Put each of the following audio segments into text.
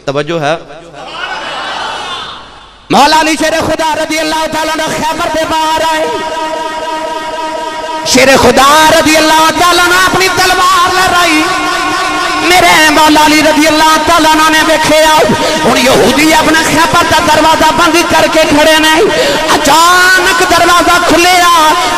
توجہ ہے مولا علی شیر خدا رضی اللہ تعالیٰ عنہ خیبر دے باہر آئے شیر خدا رضی اللہ تعالیٰ عنہ اپنی تلوار لہرائی میرے مولا علی رضی اللہ تعالیٰ عنہ نے دیکھے ان یہودی اپنا خیبر دا دروازہ بند کر کے کھڑے نہیں اچانک دروازہ کھلے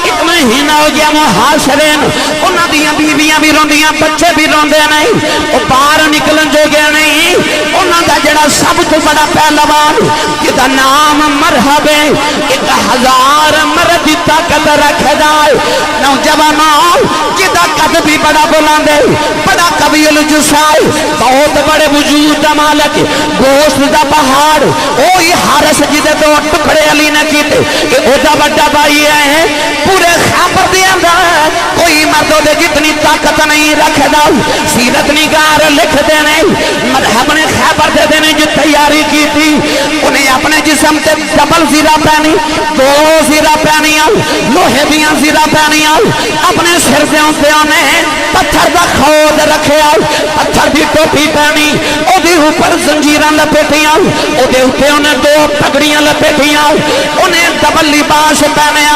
ایک مہینہ ہو گیا محاشرین انہاں دیاں بیویاں بھی روندیاں بچے بھی روندے نہیں وہ باہر نکلن جو گیا نہیں انہاں دا جڑا سب تو بڑا پہلوان جدا نام مرحب 1000 مرد دی طاقت رکھے جائے نوجوانوں جدا قد بھی بڑا بلاندے بڑا قبیل جسائی بہت بڑے وجود دا مالک گوشت دا پہاڑ اوہی حارس جدے دو ٹکڑے علی نے کیتے کہ او دا بڑا بائی ہے پورے خیبر دے اندر کوئی مردوں دے جتنی طاقت نہیں رکھ دا سیرت نگار لکھ دے نہیں مذہب نے خیبر دے دینے جو تیاری کی تھی انہیں اپنے جسم تے ڈبل زیرہ پہنی 2 زیرہ پہنی لوہے دیاں زیرہ پہنی اپنے سر دے انہیں پتھر دا خود رکھے پتھر دی ٹوپی پہنی او دی اوپر زنجیران لپیٹیاں او دے اوپر انہیں 2 پگڑیاں لپیٹیاں انہیں ڈبل لباس پہنے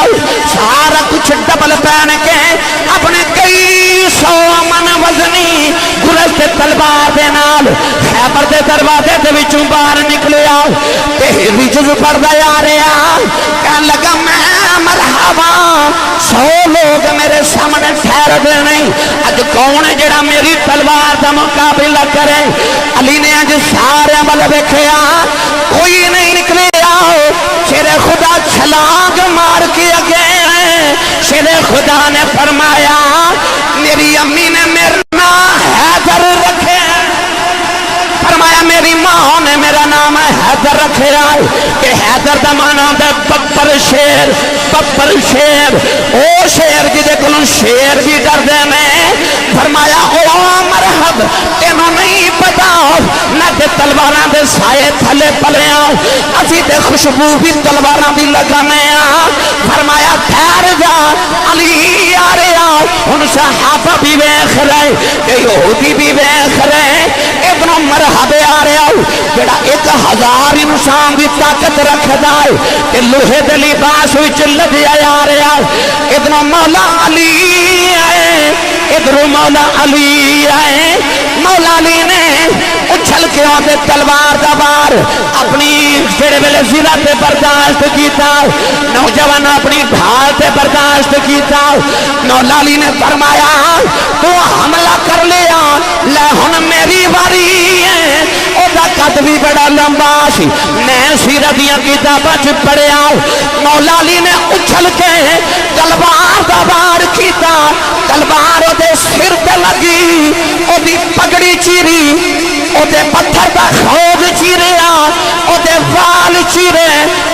سارا کچھ ڈبل پہن کے اپنے کئی 100 من وزنی گرست تلوار دے نال خیبر دے دروازے دے وچوں باہر نکلے تیری جز پردہ آ رہا کہنے لگا میں مرحبا 100 لوگ میرے سامنے ٹھہر دے نہیں اج کون ہے جڑا میری تلوار دا مقابلہ کرے علی نے اج سارے والے دیکھے کوئی نہیں نکلے شیر خدا چھلانگ مار کے گئے شیر خدا نے فرمایا میری امی نے میرا نام حیدر رکھے فرمایا میری ماں نے میرا نام حیدر رکھے کہ حیدر دا مانا دے بپر شیر او شیر جدے کلوں شیر بھی ڈر دے میں فرمایا او مرحب تینوں نہیں پتا نہ دے تلواراں دے سائے تھلے پلے اسی دے خوشبو بھی تلواراں بھی لگانے فرمایا ٹھہر جا علی آ رہے ان صحابہ بھی ویکھ رہے کہ یہودی بھی ویکھ رہے ابن مرحب آ رہا جڑا 1000 انسان دی طاقت رکھدا ہے کہ لوہے دے لباس وچ لگیا آ رہا ابن مولا علی آئے ادھر مولا علی آئے مولا علی نے اچھل کے آدھے تلوار دا بار اپنی جڑے ویلے زیرہ تے برداشت کیتا نوجوان اپنی ڈھال تے برداشت کیتا مولا علی نے فرمایا تو حملہ کر لیا لے ہن میری باری ہے او دا قد بھی بڑا لمبا سی میں سیرت دیاں کتاباں چ پڑھیا مولا علی نے اچھل کے تلوار دا وار کیتا تلوار او دے سر تے لگی او دی پگڑی چیری او دے پتھر دا خود چیریا او دے وال چیرے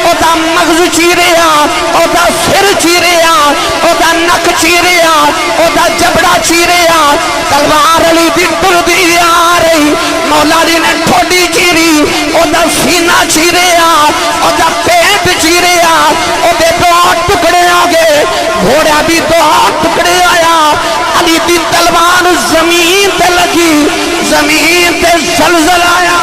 او دا مغز چیریا او دا سر چیریا او دا نک چیریا او دا جبڑا چیریا تلوار علی دی ٹردی آ رہی مولا علی نے ٹھوڈی چیری او دا سینہ چیریا او دا پیٹ چیریا او دے 2 ٹکڑے آگے گھوڑا بھی 2 ٹکڑے آیا علی دی تلوار زمین تے لگی زمین تے زلزل آیا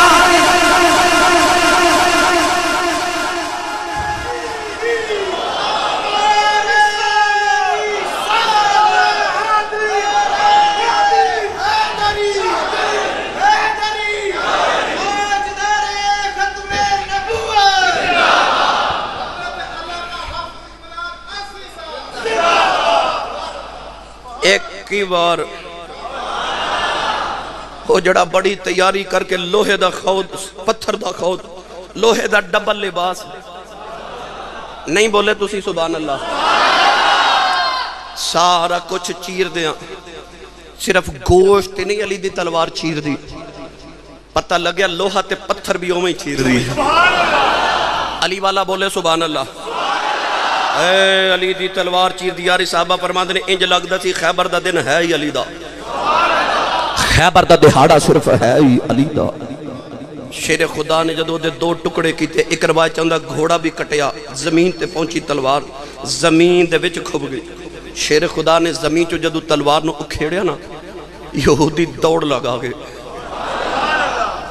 ایک کی بار وہ جڑا بڑی تیاری کر کے لوہے دا خود پتھر دا خود لوہے دا ڈبل لباس نہیں بولے تسی سبحان اللہ سارا کچھ چیر دیاں صرف گوشت نہیں علی دی تلوار چیر دی پتہ لگیا لوہا تے پتھر بھی اومیں چیر دی علی والا بولے سبحان اللہ اے علی دی تلوار چیر دی یاری صحابہ فرماندے نے انج لگدا سی خیبر دا دن ہے ہی علی دا خیبر دا دہاڑا صرف ہے ہی علی دا شیر خدا نے جدو دے 2 ٹکڑے کیتے ایک روایت چاہندا گھوڑا بھی کٹیا زمین تے پہنچی تلوار زمین دے وچ کھب گئی شیر خدا نے زمین چو جدو تلوار نو اکھیڑیا نا یہودی دوڑ لگا گئے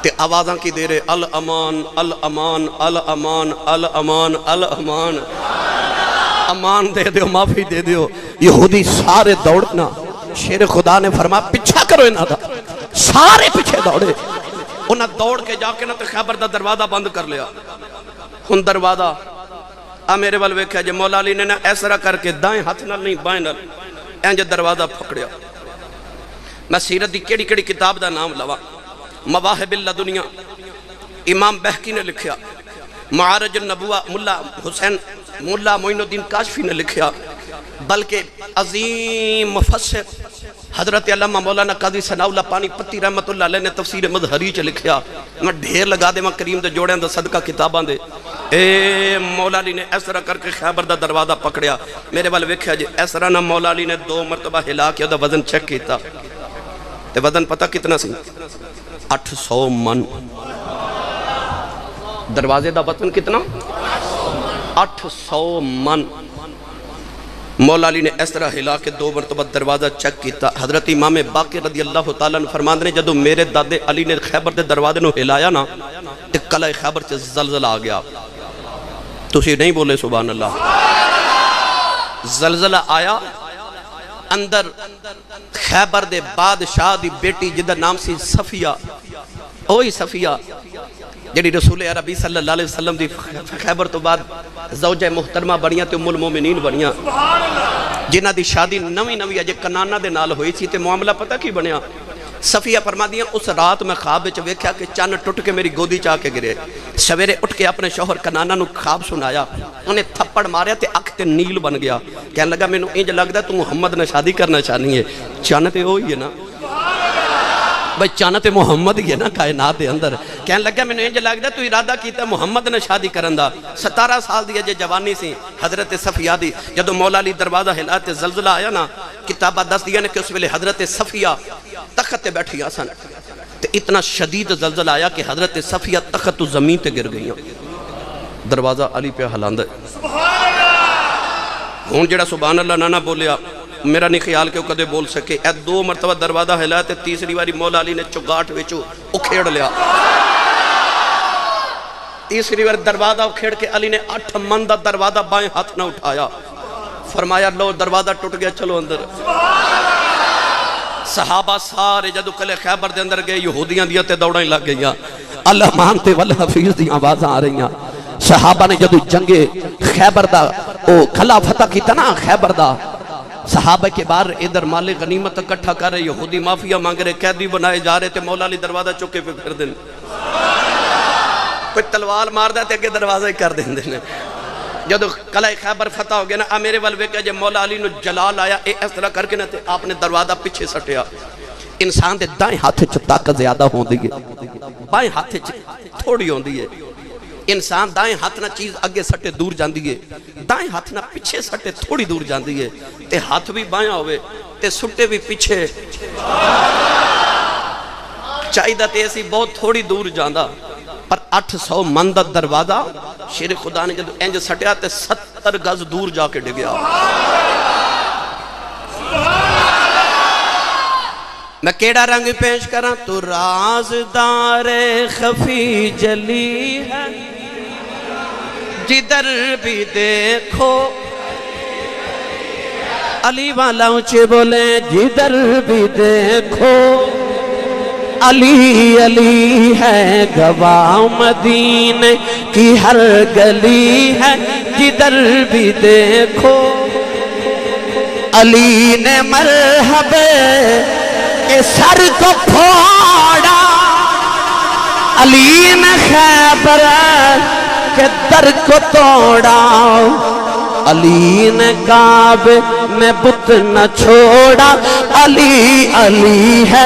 تے آوازاں کی دے رہے الامان الامان الامان الامان الامان، امان دے دیو، معافی دے دیو۔ یہودی سارے دوڑنا، شیر خدا نے فرمایا پیچھا کرو انہاں دا، سارے پیچھے دوڑے۔ انہاں دوڑ کے جا کے نا تے خیبر دا دروازہ بند کر لیا۔ ہن دروازہ میرے وال ویکھیا جے مولا علی نے نا ایسرا کر کے دائیں ہاتھ نال نہیں بائیں نال اینج دروازہ پکڑیا۔ میں سیرت دی کیڑی کیڑی کتاب دا نام لوا، مواہب اللدنیا امام بہقی نے لکھیا، معارج النبوہ ملا حسین ملا معین الدین کاشفی نے لکھیا، بلکہ عظیم مفسر حضرت علامہ مولانا قاضی ثناء اللہ پانی پتی رحمت اللہ علیہ نے تفسیر مظہری چ لکھیا۔ میں ڈھیر لگا دے میں کریم دے جوڑیاں دا صدقہ کتاباں دے۔ اے مولا علی نے اس طرح کر کے خیبر دا دروازہ پکڑیا۔ میرے وال ویکھیا جی اس طرح نہ مولا علی نے 2 مرتبہ ہلا کے دا وزن چیک کیتا تے وزن پتہ کتنا سی؟ 800 من۔ دروازے دا وزن کتنا؟ 800 من۔ مولا علی نے اس طرح ہلا کے 2 مرتبہ دروازہ چیک کیتا۔ حضرت امام باقر رضی اللہ تعالیٰ عنہ فرماندے نے جدو میرے دادے علی نے خیبر دے دروازے نو ہلایا نا تے قلعہ خیبر سے زلزلہ آ گیا۔ تسی نہیں بولے سبحان اللہ۔ زلزلہ آیا، اندر خیبر دے بادشاہ دی بیٹی جدہ نام سی صفیہ، اوہی صفیہ جڑی رسول عربی صلی اللہ علیہ وسلم دی خیبر تو بعد زوجہ محترمہ بڑیاں تے ام المومنین بڑیاں، جنہ دی شادی نوی نوی اجے کنانہ دے نال ہوئی سی تے معاملہ پتہ کی بنیا؟ صفیہ فرما دیاں اس رات میں خواب وچ ویکھیا کہ چن ٹوٹ کے میری گودی چاہ کے گرے۔ سویرے اٹھ کے اپنے شوہر کنانہ نو خواب سنایا، انہیں تھپڑ ماریا تے اکھ تے نیل بن گیا۔ کہنے لگا میں نو انج لگدا تو محمد نے شادی کرنا چاہنی ہے۔ چن تے ہوئی ہے نا بھئی، چن تے محمد ہی ہے نا کائنات دے اندر۔ کہنے لگا میں نو انج لگدا تو ارادہ کیتا محمد نے شادی کرن دا۔ 17 سال دی اجے جوانی سی حضرت صفیہ دی۔ جدو مولا علی دروازہ ہلا تے زلزلہ آیا نا، کتابہ دس دیا نے کہ اس ویلے حضرت صفیہ تخت تے بیٹھی آسن تے اتنا شدید زلزلہ آیا کہ حضرت صفیہ تخت تو زمین تے گر گئیاں۔ دروازہ علی پہ ہلاندے ہون جڑا سبحان اللہ نانا بولیا میرا نہیں خیال کہ وہ کدے بول سکے۔ اے 2 مرتبہ دروازہ ہلایا تے تیسری باری مولا علی نے چگاٹ وچو اکھیڑ لیا۔ تیسری بار دروازہ اکھیڑ کے علی نے 8 من دا دروازہ بائیں ہاتھ نہ اٹھایا، فرمایا لو دروازہ ٹوٹ گیا چلو اندر۔ صحابہ سارے جدو کلے خیبر دے اندر گئے، یہودیاں دیا تے دوڑیں لگ گئیاں، اللہ مانتے والحفیظ دی آوازاں آ رہیاں۔ صحابہ نے جدو جنگے خیبر دا او کھلا فتح کی تنا خیبر دا، صحابہ کے بار ادھر مال غنیمت اکٹھا کر رہے، یہودی مافیا مانگ رہے، قیدی بنائے جا رہے تھے۔ مولا علی دروازہ چکے پہ پھر دن کوئی تلوار مار دے تے اگے دروازہ ہی کر دیں دینے۔ جدو قلعہ خیبر فتح ہو گیا نا، میرے والوے کہ جب مولا علی نو جلال آیا، اس طرح کر کے نا تے آپ نے دروازہ پیچھے سٹیا۔ انسان دے دائیں ہاتھ چ طاقت زیادہ ہوں دیئے، بائیں ہاتھ چ تھوڑی ہوں دیئے۔ انسان دائیں ہاتھ نہ چیز اگے سٹے دور جان دیئے، دائیں ہاتھ نہ پیچھے سٹے تھوڑی دور جان دیئے، تے ہاتھ بھی بائیں ہوئے تے سٹے بھی پیچھے چاہیدہ تے ایسی بہت تھوڑی دور جاندہ۔ پر 800 من دا دروازہ شیر خدا نے جب انج سٹیا تے 70 گز دور جا کے ڈگیا۔ میں کیڑا رنگ پیش کراں؟ تو رازدار خفی جلی ہے، جدھر بھی دیکھو علی والا اونچے بولے، جدھر بھی دیکھو علی علی ہے، گواہ مدینے کی ہر گلی ہے، جدھر بھی دیکھو علی نے مرحبا کے سر کو پھوڑا، علی نے خیبر کے در کو توڑا، علی نے کعبے میں بت نہ چھوڑا، علی علی ہے،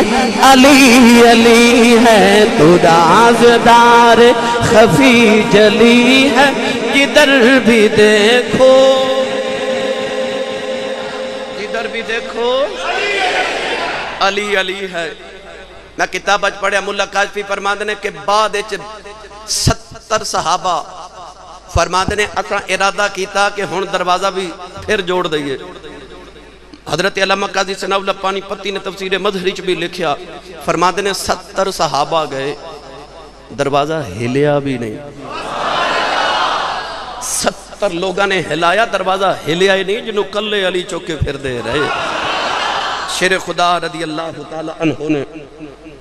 علی علی ہے، تو رازدار خفی جلی ہے، جدھر بھی دیکھو جدھر بھی دیکھو علی علی ہے۔ میں کتاب اج پڑھیا ملا کاشفی فرماندے نے کہ بعد 70 صحابہ فرماندے نے اکھاں ارادہ کیتا کہ ہن دروازہ بھی پھر جوڑ دئیے۔ حضرت علامہ قاضی ثناء اللہ پانی پتی نے تفسیر مظہری چ بھی لکھیا، فرماندے نے 70 صحابہ گئے، دروازہ ہلیا بھی نہیں. 70 لوگوں نے ہلایا, دروازہ ہلیا ہی نہیں, جنہوں کلے علی چوکے پھر دے رہے. شیر خدا رضی اللہ تعالی عنہ نے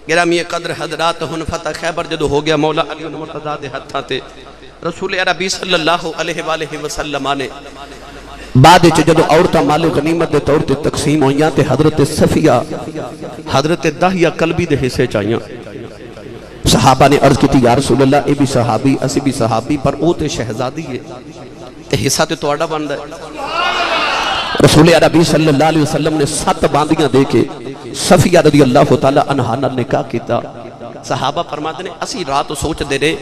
گرامی قدر حضرات ہن فتح خیبر جدو ہو گیا, مولا علی المرتضیٰ دے ہتھاں تے رسول عربی صلی اللہ علیہ وآلہ وسلم نے بعد جدو عورتاں مال غنیمت دے طور تے تقسیم ہوئیاں تے حضرت صفیہ حضرت داہیہ قلبی دے حصے چاہیاں. صحابہ نے عرض کی تھی یا رسول اللہ اے بھی صحابی اسی بھی صحابی, پر او تے شہزادی ہے تے حصہ تے توڑا بندہ ہے. رسول عربی صلی اللہ علیہ وسلم نے 7 باندیاں دے کے صفیہ رضی اللہ تعالی عنہا نال نکاح کیتا. صحابہ فرماتے ہیں اسی رات سوچ دے رہے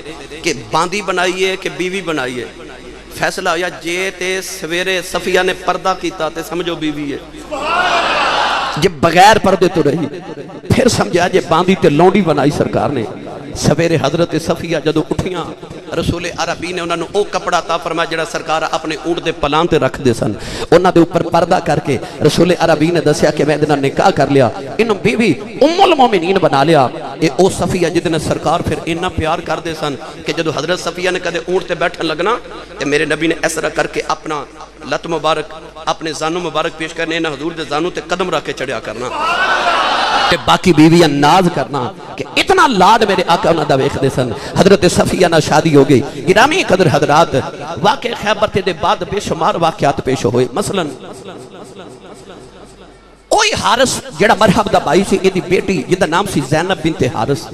کہ باندی بنائیے کہ بیوی بنائیے. فیصلہ ہویا جے تے سویرے صفیہ نے پردہ کیتا تے سمجھو بیوی ہے, جب بغیر پردے تو رہی. پھر سمجھا جے باندی تے لونڈی بنائی سرکار نے. سویرے حضرت صفیہ جدو اٹھیاں رسول عربی نے انہوں نے او کپڑا تا فرمایا جڑا سرکار اپنے اونٹ دے پلان تے رکھ دے سن, انہاں دے اوپر پردہ کر کے رسول عربی نے دسیا کہ میں ادنا نکاح کر لیا, انہوں بیوی ام المومنین بنا لیا. اے او صفیہ جتنے سرکار پھر اتنا پیار کر دے سن کہ جدو حضرت صفیہ نے کدے اونٹ تے بیٹھن لگنا تے میرے نبی نے اس طرح کر کے اپنا لت مبارک اپنے زانو مبارک پیش کرنے, انہاں حضور دے زانو تے قدم رکھ کے چڑھیا کرنا کہ باقی بیویاں ناز کرنا کہ اتنا لاد میرے آقا انہاں دا ویکھ دے سن. حضرت صفیہ نہ شادی ہو گئی. گرامی قدر حضرات واقع خیبر تے دے بعد بے شمار واقعات پیش ہوئے. مثلا اوہی حارس جڑا مرحب دا بھائی سی, ایدی بیٹی جدا نام سی زینب بنت حارس,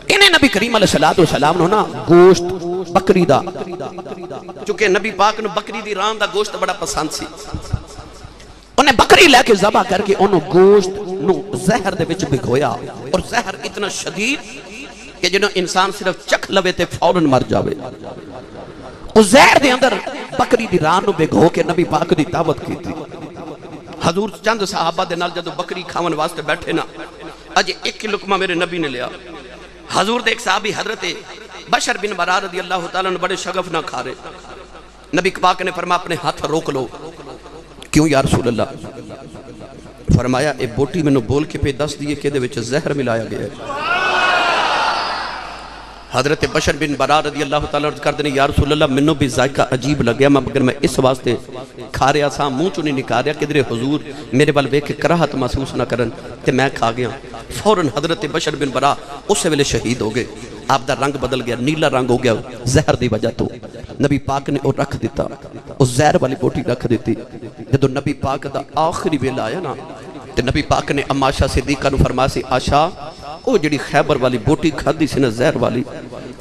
انہیں نبی کریم علیہ السلام نے نا گوشت بکری دا, چونکہ نبی پاک نے بکری دی ران دا گوشت بڑا پسند سی, انہیں بکری لے کے ذبح کر کے انہوں گوشت نو زہر دے وچ بھگویا. اور زہر اتنا شدید کہ جنہوں انسان صرف چکھ لوے تے فوراں مر جاوے. اس زہر دے اندر بکری دی ران نو بھگو کے نبی پاک دی دعوت کی تھی. حضور چند صحابہ دے نال جدو بکری کھاون واسطے بیٹھے نا, اج ایک لقمہ میرے نبی نے لیا. حضور دے ایک صحابی حضرت بشر بن برا رضی اللہ تعالیٰ نے بڑے شغف نہ کھا رہے. نبی پاک نے فرمایا اپنے ہاتھ روک لو. کیوں یا رسول اللہ؟ فرمایا اے بوٹی میں نو بول کے پہ دس دیئے کہ دے وچ زہر ملایا گیا ہے. حضرت بشر بن برا رضی اللہ تعالیٰ کر دینے یا رسول اللہ منو بھی ذائقہ عجیب لگیا, مگر میں اس واسطے کھا رہا سا منہ چونی نکال رہا کہ درے حضور میرے بل بے کے کراہت محسوس نہ کرن کہ میں کھا گیا. فوراً حضرت بشر بن برا اس سے ویلے شہید ہو گئے. آپ دا رنگ بدل گیا, نیلا رنگ ہو گیا زہر دی وجہ تو. نبی پاک نے وہ رکھ دیتا, اس زہر والی بوٹی رکھ دیتی. جدو نبی پاک دا آخری ویلا آیا نا تے نبی پاک نے اما عائشہ صدیقہ نو فرمایا سی آشا او جڑی خیبر والی بوٹی کھادی سی نا زہر والی,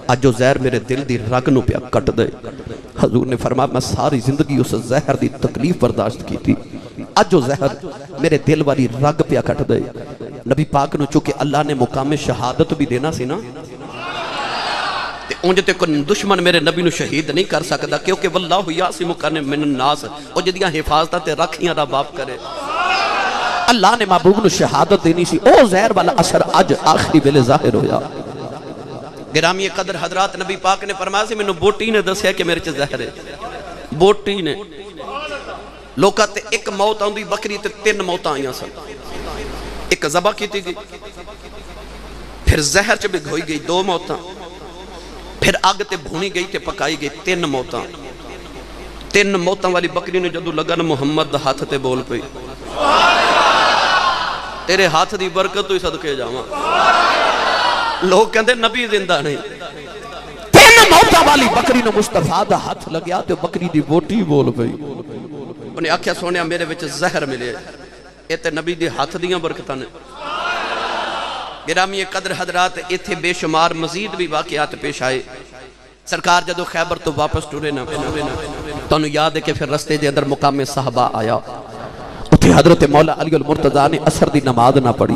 آج جو زہر میرے دل دی رگ نو پیا کٹ دے. حضور نے فرمایا میں ساری زندگی اس زہر دی تکلیف برداشت کی تھی, آج جو زہر میرے دل والی رگ پیا کٹ دے. نبی پاک نو چونکہ اللہ نے مقام شہادت بھی دینا سی نا, اونجے تے کوئی دشمن میرے نبی نو شہید نہیں کر سکتا, کیونکہ واللہ یعصمک من الناس, او جدیاں حفاظتاں تے رکھیاں رب آپ کرے. اللہ نے محبوب نو شہادت دینی سی, او زہر والا اثر اج آخری ویلے ظاہر ہویا. گرامی قدر حضرات نبی پاک نے فرمایا سی مینوں بوٹی نے دسیا کہ میرے چ زہر ہے. بوٹی نے لوکاں تے ایک موت آندی بکری تے 3 موتاں آئیاں سن. ایک ذبح کیتی گئی, پھر زہر چ بھگوئی گئی 2 موتاں, پھر آگ تے بھونی گئی تے پکائی گئی 3 موتاں. 3 موتاں والی بکری نے جدو لگا نا محمد دا ہاتھ تے بول پئی تیرے ہاتھ دی برکت تو ہی صدقے جاواں. لوگ کہندے نبی زندہ نہیں. 3 موتاں والی بکری نو مصطفیٰ دا ہاتھ لگیا تے بکری دی بوٹی بول پئی. انہیں آکھیا سونیا میرے وچ زہر ملے, اے تے نبی دی ہاتھ دیاں برکتاں نے. گرامی قدر حضرات ایتھے بے شمار مزید بھی واقعات پیش آئے. سرکار جدو خیبر تو واپس ٹرے نہ تو انہوں یاد ہے کہ پھر رستے دے اندر مقام صحابہ آیا. اتھے حضرت مولا علی المرتضیٰ نے عصر دی نماز نہ پڑھی,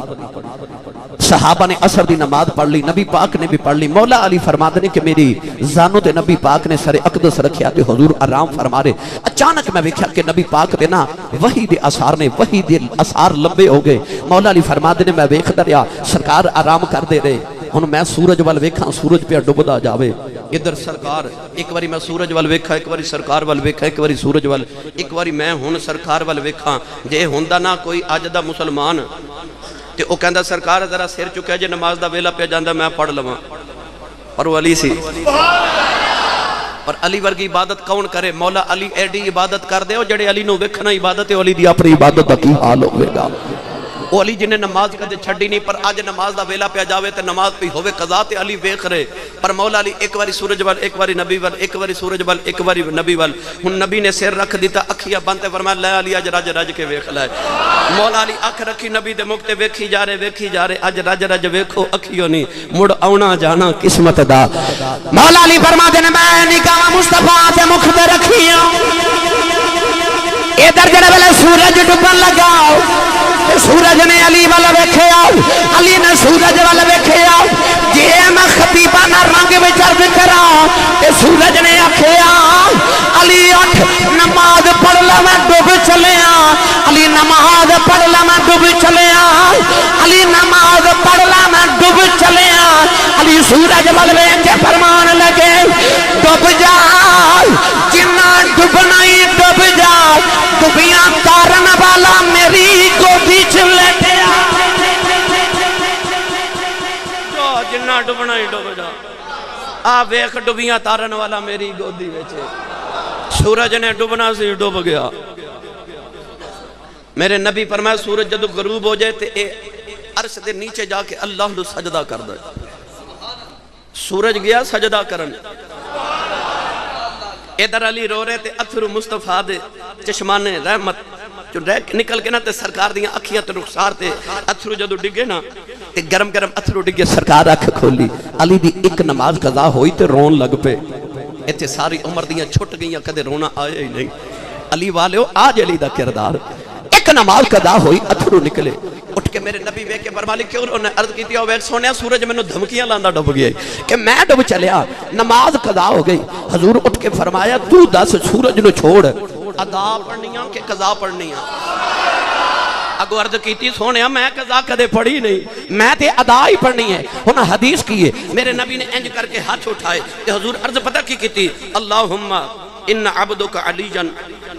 صحابہ نے عصر دی نماز پڑھ لی, نبی پاک نے بھی پڑھ لی. مولا علی فرماتے ہیں کہ میری زانو تے نبی پاک نے سر اقدس رکھیا تے حضور آرام فرما رہے. اچانک میں دیکھا کہ نبی پاک دے نا وحی دے اثار نے وحی دے اثار لمبے ہو گئے. مولا علی فرماتے ہیں میں ویکھدا رہیا سرکار آرام کر دے رہے. ہن میں سورج وال ویکھاں سورج پہ ڈبدا جاوے, ادھر سرکار ایک واری میں سورج وال ویکھا, ایک واری سرکار وال ویکھا, ایک واری سورج وال, ایک واری میں ہن سرکار وال ویکھاں. جے ہوندا نا کوئی اج دا مسلمان تے او کہندا سرکار ذرا سر چکا جے نماز دا ویلا پہ جاندا میں پڑھ لواں پر وہ علی سی پر علی ورگی عبادت کون کرے مولا علی ایڈی عبادت کر دے جڑے علی نو ویکھنا عبادت ہے علی دی اپنی عبادت دا کی حال ہوے گا وہ علی جنہیں نماز کدے چھڑی نہیں پر آج نماز دا ویلا پہ جاوے تے نماز پہ ہوے قضا تے علی ویکھ رہے پر مولا علی ایک واری سورج وال ایک واری نبی وال ایک واری سورج وال ایک واری نبی وال ہن نبی نے سر رکھ دیتا اکھیاں بند تے فرمایا لے علی اج رج رج کے ویکھ لے مولا علی اکھ رکھی نبی دے منہ تے ویکھی جا رہے اج رج رج ویکھو اکھیوں نہیں مڑ آونا جانا قسمت دا مولا علی فرماتے ہیں میں نگاہ مصطفیٰ تے مکھ تے رکھیاں ادھر جڑے ویلے سورج ڈبن لگا سورج نے علی والا ویکھیا علی نے سورج والا ویکھیا جے میں خطیبانہ رنگ وچ عرض کراں تے سورج نے آکھیا علی اٹھ نماز پڑھ لے میں ڈوب چلیا علی نماز پڑھ لے میں ڈوب چلیا علی نماز پڑھ لے میں ڈوب چلیا علی سورج والا ویکھ کے فرمان لگے ڈوب جا جنہ ڈوبنا ہی ڈوب جا ڈوبیاں تارن والا میری گودی چ لیٹیا جنہ ڈوبنا ہی ڈوب جا آ ویکھ ڈوبیاں تارن والا میری گودی وچ سورج نے ڈوبنا سی ڈوب گیا میرے نبی فرمایا سورج جدو غروب ہو جائے تے اے عرش دے نیچے جا کے اللہ نو سجدہ کر دے سورج گیا سجدہ کرن ادھر علی رو رہے تے اتھرو مصطفیٰ دے چشمانے رحمت جو نکل کے نا تے سرکار دیاں اکھیاں تے رخسار تے اتھرو جدو ڈگے نا تے گرم گرم اتھرو ڈگے سرکار اکھ کھولی علی دی ایک نماز قضا ہوئی تے رون لگ پے ایتھے ساری عمر دیاں چھٹ گئیاں کدے رونا آیا ہی نہیں علی والے ہو آج علی دا کردار ایک نماز قضا ہوئی اتھرو نکلے اٹھ کے میرے نبی وے کے برمالی کیوں انہوں نے عرض کی تھی ویک سونیا سورج میں نے دھمکیاں لاندہ ڈب گیا کہ میں ڈب چلیا نماز قضا ہو گئی حضور اٹھ کے فرمایا تو دس سورج نو چھوڑ ادا پڑھنیاں کہ قضا پڑھنیاں اگو عرض کی تھی سونیا میں قضا کدے پڑھی نہیں میں تے ادا ہی پڑھنی ہے انہاں حدیث کیے میرے نبی نے انج کر کے ہاتھ اٹھائے کہ حضور عرض پتہ کی تھی اللہم ان عبدک علیجن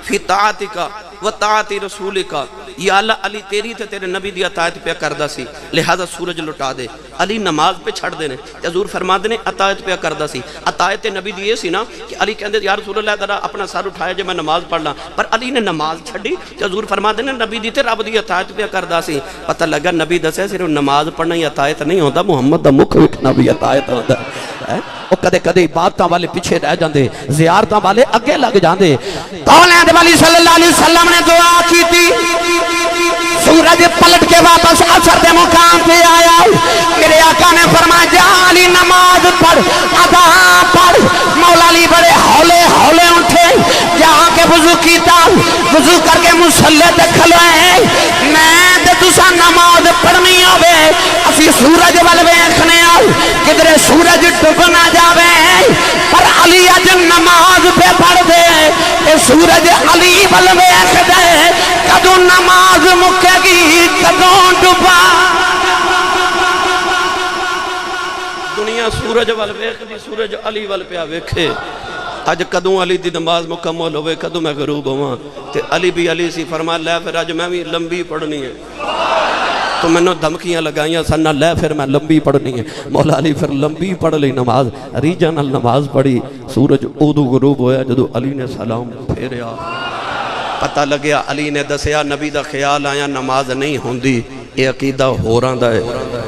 فی طاعتک و طاعت رسولک یا اللہ علی تیری تے تیرے نبی دی اطاعت پہ کردہ سی لہذا سورج لٹا دے علی نماز پہ چھڑ دینے حضور فرما دینے اطاعت پہ کردہ سی اطاعت نبی دی یہ سی نا کہ علی کہندے یا رسول اللہ ذرا اپنا سر اٹھایا جے میں نماز پڑھنا پر علی نے نماز چھڑی حضور فرما دینے نبی دی تے رب دی اطاعت پہ کردہ سی پتہ لگا نبی دسے صرف نماز پڑھنا ہی اطاعت نہیں ہوتا محمد دا مکھ وکھنا بھی اطاعت ہوتا ہے وہ کدے کدے عبادتاں والے پیچھے رہ جاندے زیارتاں والے اگے لگ جاندے کون والی صلی اللہ علیہ وسلم نے دعا کی تھی سورج پلٹ کے واپس عصر کے مقام پہ آیا میرے آقا نے فرمایا جا علی نماز پڑھ ادا پڑھ مولا علی بڑے ہولے ہولے اٹھے جہاں کے وضو کیتا وضو کر کے مصلی تے کھلوئے میں تے تساں نماز پڑھنی ہوے اسی سورج ول ویکھنے آ کدھر سورج ڈوب نہ جاوے پر علی اج نماز پہ پڑھ دے اے سورج علی ول ویکھ دے کدوں نماز مکے گی کدوں ڈوبا دنیا سورج وال ویکھ دی سورج علی وال پیا ویکھے اج کدوں علی دی نماز مکمل ہوئے کدوں میں غروب ہواں تے علی بھی علی سی فرما لے پھر اج میں بھی لمبی پڑھنی ہے تو میں نے دھمکیاں لگائیاں سننا لے پھر میں لمبی پڑھنی ہے مولا علی پھر لمبی پڑھ لی نماز ریجنل نماز پڑھی سورج ادو غروب ہویا جدو علی نے سلام پھیریا پتہ لگیا علی نے دسیا نبی دا خیال آیا نماز نہیں ہوندی یہ عقیدہ ہو رہا ہے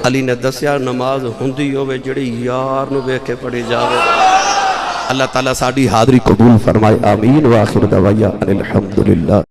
علی نے دسیا نماز ہوندی ہوئے جڑی یار نو بیکھ کے پڑھی جاوے اللہ تعالیٰ ساڑی حاضری قبول فرمائے آمین و آخر دعوایا الحمدللہ